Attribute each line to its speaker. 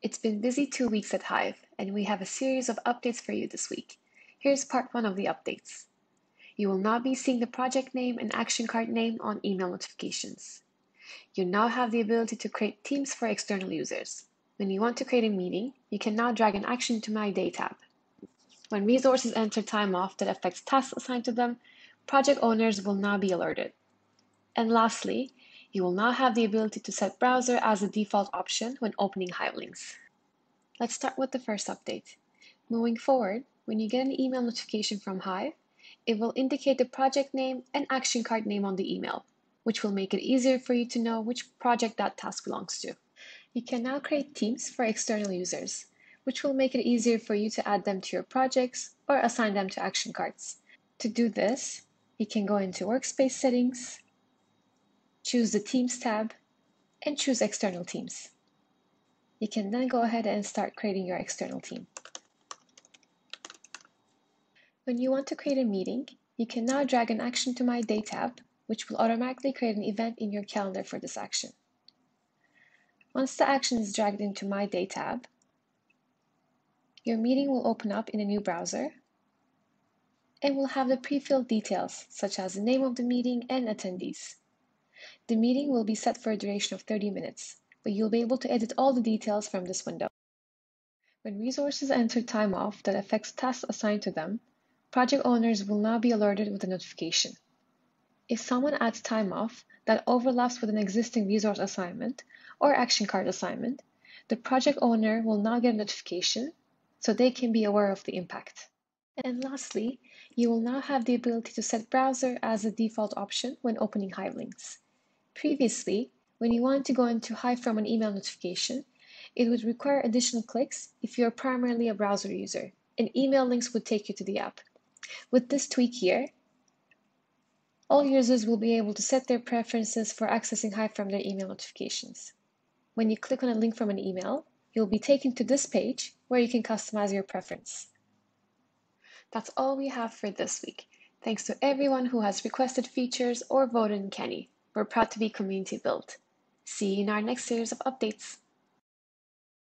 Speaker 1: It's been busy 2 weeks at Hive, and we have a series of updates for you this week. Here's part one of the updates. You will now be seeing the project name and action card name on email notifications. You now have the ability to create teams for external users. When you want to create a meeting, you can now drag an action to My Day tab. When resources enter time off that affects tasks assigned to them, project owners will now be alerted. And lastly, you will now have the ability to set browser as a default option when opening Hive links. Let's start with the first update. Moving forward, when you get an email notification from Hive, it will indicate the project name and action card name on the email, which will make it easier for you to know which project that task belongs to. You can now create teams for external users, which will make it easier for you to add them to your projects or assign them to action cards. To do this, you can go into Workspace Settings, choose the Teams tab, and choose External Teams. You can then go ahead and start creating your external team. When you want to create a meeting, you can now drag an action to My Day tab, which will automatically create an event in your calendar for this action. Once the action is dragged into My Day tab, your meeting will open up in a new browser and will have the pre-filled details, such as the name of the meeting and attendees. The meeting will be set for a duration of 30 minutes, but you'll be able to edit all the details from this window. When resources enter time off that affects tasks assigned to them, project owners will now be alerted with a notification. If someone adds time off that overlaps with an existing resource assignment or action card assignment, the project owner will now get a notification so they can be aware of the impact. And lastly, you will now have the ability to set browser as a default option when opening Hive links. Previously, when you wanted to go into Hive from an email notification, it would require additional clicks if you're primarily a browser user, and email links would take you to the app. With this tweak here, all users will be able to set their preferences for accessing Hive from their email notifications. When you click on a link from an email, you'll be taken to this page where you can customize your preference. That's all we have for this week. Thanks to everyone who has requested features or voted in Kenny. We're proud to be community built. See you in our next series of updates.